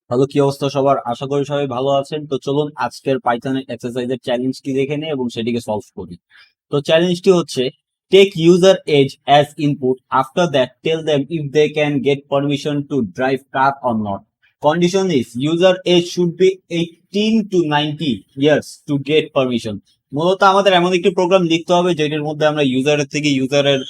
Hello, কি অবস্থা সবার? আশা করি সবাই ভালো আছেন। তো চলুন আজকের পাইথনের এক্সারসাইজের চ্যালেঞ্জটি দেখে নিই এবং সেটিকে সলভ করি। তো চ্যালেঞ্জটি হচ্ছে, take user age as input, after that tell them if they can get permission to drive car or not. Condition is user age should be 18 to 90 years to get permission. মূলত আমাদের এমন একটি programme লিখতে হবে যেটির মধ্যে আমরা ইউজারের থেকে ইউজারের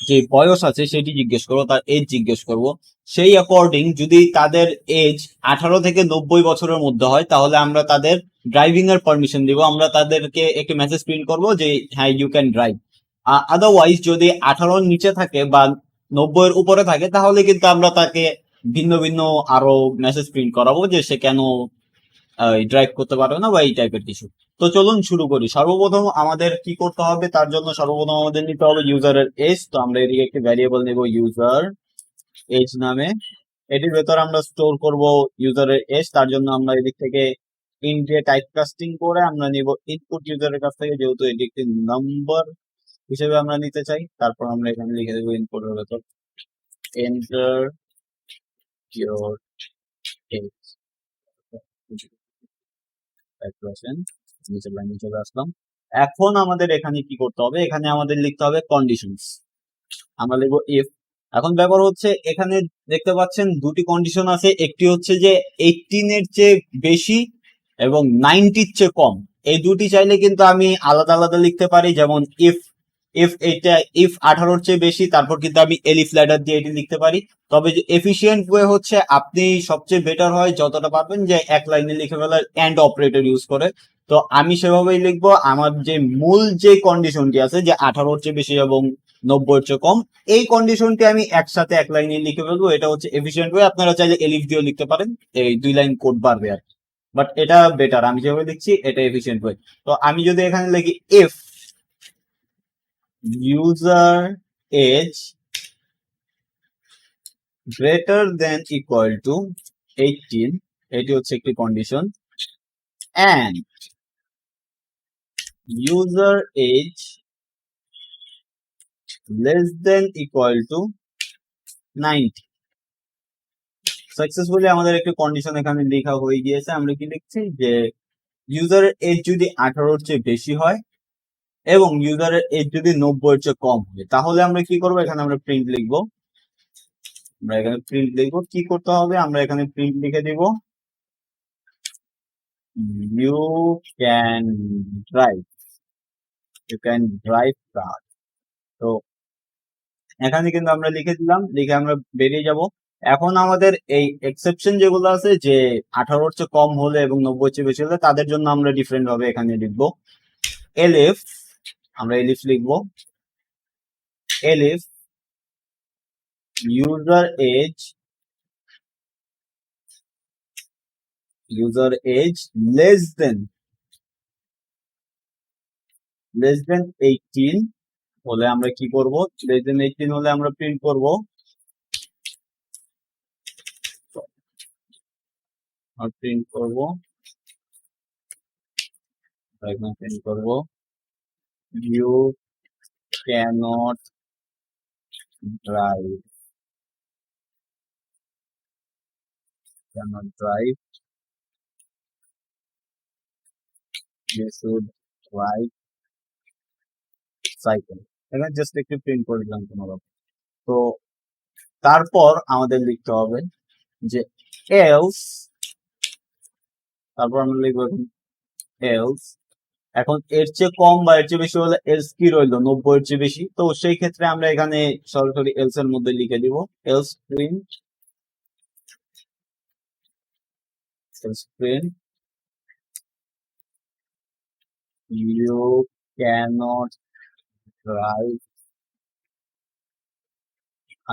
যে বয়স আছে সেটি জিজ্ঞেস করবো, তার এজ জিজ্ঞেস করব। সেই অ্যাকর্ডিং যদি তাদের এজ 18 থেকে 90 বছরের মধ্যে হয় তাহলে আমরা তাদের ড্রাইভিং এর পারমিশন দিব। আমরা তাদেরকে একটি মেসেজ প্রিন্ট করব যে হ্যাঁ, ইউ ক্যান ড্রাইভ। আদারওয়াইজ যদি 18-র নিচে থাকে বা 90-এর উপরে থাকে তাহলে কিন্তু আমরা তাকে ভিন্ন ভিন্ন আরো মেসেজ প্রিন্ট করাবো যে সে কেন ড্রাইভ করতে পারবে না বা এই টাইপের কিছু। তো চলুন শুরু করি। সর্বপ্রথম আমাদের কি করতে হবে, তার জন্য সর্বপ্রথম আমাদের নিতে হবে ইউজারের এজ। তো আমরা এদিকে একটি ভ্যারিয়েবল নেব ইউজার এজ নামে। এটির ভেতর আমরা স্টোর করব ইউজারের এজ। তার জন্য আমরা এদিক থেকে ইন্ট দিয়ে টাইপ কাস্টিং করে আমরা নিব ইনপুট ইউজারের কাছ থেকে, যেহেতু এটি একটি নাম্বার হিসেবে আমরা নিতে চাই। তারপর আমরা এখানে লিখে দেবো ইনপুটের ভেতর এন্টার ইউর এজ। নিচের লাইনে চলে আসলাম। এখন আমাদের এখানে কি করতে হবে, এখানে আমাদের লিখতে হবে কন্ডিশনস। আমরা লিখবো ইফ। এখন ব্যাপার হচ্ছে, এখানে দেখতে পাচ্ছেন দুটি কন্ডিশন আছে। একটি হচ্ছে যে 18 এর চেয়ে বেশি এবং 90-র চেয়ে কম। এই দুটি চাইলে কিন্তু আমি আলাদা আলাদা লিখতে পারি, যেমন ইফ ইফ এটা ইফ 18-র চেয়ে বেশি, তারপর কিন্তু আমি এলিফ ল্যাডার দিয়ে এটি লিখতে পারি। তবে যে এফিশিয়েন্ট ওয়ে হচ্ছে, আপনি সবচেয়ে বেটার হয় যতটা পারবেন যে এক লাইনে লিখে ফেলার এন্ড অপারেটর ইউজ করে। তো আমি সেভাবেই লিখবো। আমার যে মূল যে কন্ডিশনটি আছে যে 18-র চেয়ে বেশি এবং 90-এর চেয়ে কম, এই কন্ডিশনটি আমি একসাথে এক লাইনে লিখে ফেলবো। এটা হচ্ছে এফিশিয়েন্ট ওয়ে। আপনারা চাইলে এলিফ দিয়েও লিখতে পারেন, এই 2 লাইন কোড বাড়বে আর কি। বাট এটা বেটার, আমি যেভাবে লিখছি এটা এফিশিয়েন্ট ওয়ে। তো আমি যদি এখানে লিখি if user age greater than equal to 18, এটি হচ্ছে একটি condition, and user age less than equal to 90। Successfully আমাদের একটি কন্ডিশন এখানে লেখা হয়ে গিয়েছে। আমরা কি লিখছি যে ইউজারের এজ যদি 18-র চেয়ে বেশি হয় এবং ইউজারের এজ যদি 90-এর চেয়ে কম হয়, তাহলে আমরা কি করবো, এখানে আমরা প্রিন্ট লিখবো। আমরা এখানে প্রিন্ট লিখবো। কি করতে হবে, আমরা এখানে প্রিন্ট লিখে দিব you can drive, you can drive car. তো এখানে কিন্তু আমরা লিখে দিলাম, লিখে আমরা বেরিয়ে যাব। এখন আমাদের এই এক্সেপশন যেগুলো আছে, যে 18-র চেয়ে কম হলে এবং 90-এর চেয়ে বেশি হলে, তাদের জন্য আমরা ডিফারেন্ট ভাবে এখানে লিখবো এলিফ। আমরা এলিফ লিখবো এলিফ ইউজার এজ লেস দেন 18 হলে আমরা কি করব, লেস দেন 18 হলে আমরা প্রিন্ট করব, প্রিন্ট করব প্রিন্ট করব you cannot drive, cannot drive, you should ride cycle. এখানে জাস্ট একটু প্রিন্ট করে দিলাম কোনোরকম। তো তারপর আমাদের লিখতে হবে যে এলস, তারপর আমরা লিখবো এলস। এখন এর চেয়ে কম বা এর চেয়ে বেশি হলে এলস কি রইলো, 90-এর চেয়ে বেশি। তো সেই ক্ষেত্রে আমরা এখানে সরাসরি এলস এর মধ্যে লিখে দিব else print, you cannot drive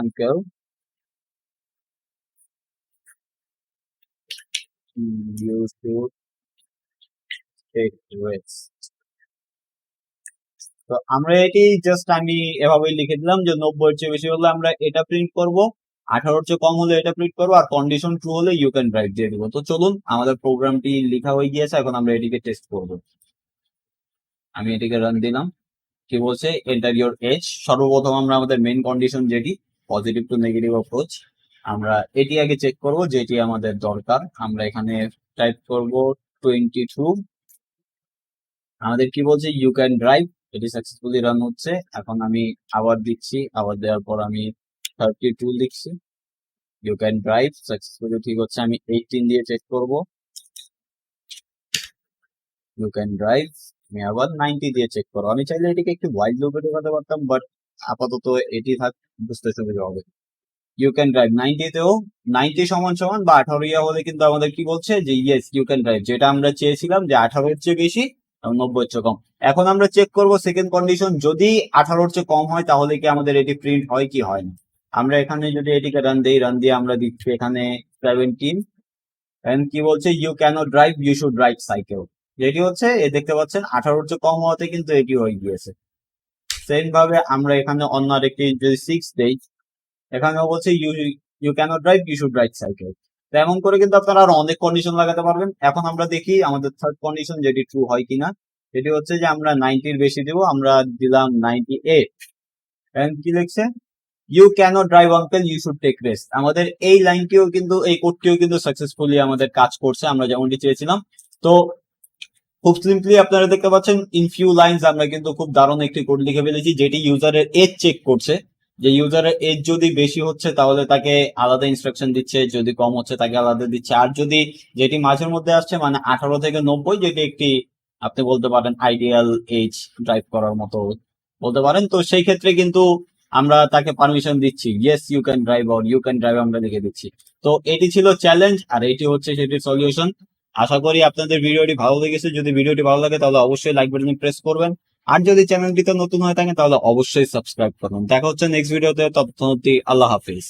uncle, you should take rest. তো আমরা এটি জাস্ট আমি এভাবেই লিখে দিলাম যে 90-এর চেয়ে বেশি হলে আমরা এটা প্রিন্ট করব, 18-র চেয়ে কম হলে এটা প্রিন্ট করবো, আর কন্ডিশন ট্রু হলে ইউ ক্যান ড্রাইভ দিয়ে দিব। তো চলুন, আমাদের প্রোগ্রামটি লেখা হয়ে গিয়েছে। এখন আমরা এটিকে টেস্ট করব। আমি এটিকে রান দিলাম। কি বলছে, এন্টার ইউর এজ। সর্বপ্রথম আমরা আমাদের মেইন কন্ডিশন, যেটি পজিটিভ টু নেগেটিভ অ্যাপ্রোচ, আমরা এটি আগে চেক করব যেটি আমাদের দরকার। আমরা এখানে টাইপ করব 22। আমাদের কি বলছে, ইউ ক্যান ড্রাইভ, এটি সাকসেসফুলি রান হচ্ছে। এখন আমি আবার দিচ্ছি, আবার দেওয়ার পর আমি 32 লিখছি, ইউ ক্যান ড্রাইভ সাকসেসফুলি ঠিক হচ্ছে। আমি 18 দিয়ে চেক করব, ইউ ক্যান ড্রাইভ। আমি আবার 90 দিয়ে চেক করবো। আমি চাইলে এটিকে একটু ওয়াইড লুপে ঢোকাতে পারতাম, বাট আপাতত এটি থাক, বুঝতে সুবিধা হবে। ইউ ক্যান ড্রাইভ 90তেও 90 সমান সমান বা 18 ইয়া হলে কিন্তু আমাদের কি বলছে যে ইয়েস ইউ ক্যান ড্রাইভ, যেটা আমরা চেয়েছিলাম যে 18 এর চেয়ে বেশি এবং 90 এর চেয়ে কম। এখন আমরা চেক করব সেকেন্ড কন্ডিশন, যদি 18 এর চেয়ে কম হয় তাহলে কি আমাদের এটি প্রিন্ট হয় কি হয় না। আমরা এখানে যদি এটিকে রান দিই, রান দিয়ে আমরা দিচ্ছি এখানে 17 এন্ড কি বলছে, you cannot drive, you should ride cycle. যেটি হচ্ছে দেখতে পাচ্ছেন 18 এর চেয়ে কম হওয়াতে কিন্তু এটি হয়ে গিয়েছে। সেম ভাবে আমরা এখানে অন্য আরেকটি যদি 6 দেই, এখানেও বলছে you you cannot drive, you should ride cycle. তো এমন করে কিন্তু আপনারা আরো অনেক কন্ডিশন লাগাতে পারবেন। এখন আমরা দেখি আমাদের থার্ড কন্ডিশন যেটি ট্রু হয় কিনা। যেটি হচ্ছে যে আমরা 90-র বেশি দেবো, আমরা দিলাম 98। এন্ড কি লিখছে, you cannot drive uncle, you should take rest. আমাদের এই লাইনটিও কিন্তু, এই কোডটিও কিন্তু সাকসেসফুলি আমাদের কাজ করছে আমরা যেমনটি চেয়েছিলাম। তো খুব সিম্পলি আপনারা দেখতে পাচ্ছেন ইন ফিউ লাইন্স আমরা কিন্তু খুব দারুণ একটি কোড লিখে ফেলেছি, যেটি ইউজারের এজ চেক করছে। যে ইউজারের এজ যদি বেশি হচ্ছে তাহলে তাকে আলাদা ইনস্ট্রাকশন দিচ্ছে, যদি কম হচ্ছে তাকে আলাদা দিচ্ছে। আর যদি যেটি মাঝের মধ্যে আসছে মানে 18 থেকে 90, যেটি একটি আপনি বলতে পারেন আইডিয়াল এজ ড্রাইভ করার মতো বলতে পারেন, তো সেই ক্ষেত্রে কিন্তু আমরা তাকে পারমিশন দিচ্ছি, yes you can drive or you can drive আমরা লিখে দিচ্ছি। তো এটি ছিল চ্যালেঞ্জ, আর এটি হচ্ছে সেটির সলিউশন। আশা করি আপনাদের ভিডিওটি ভালো লেগেছে। যদি ভিডিওটি ভালো লাগে তাহলে অবশ্যই লাইক বাটন প্রেস করবেন, আর যদি চ্যানেলটিতে নতুন হয়ে থাকে তাহলে অবশ্যই সাবস্ক্রাইব করবেন। দেখা হচ্ছে নেক্সট ভিডিওতে, ততক্ষণ অবধি আল্লাহ হাফিজ।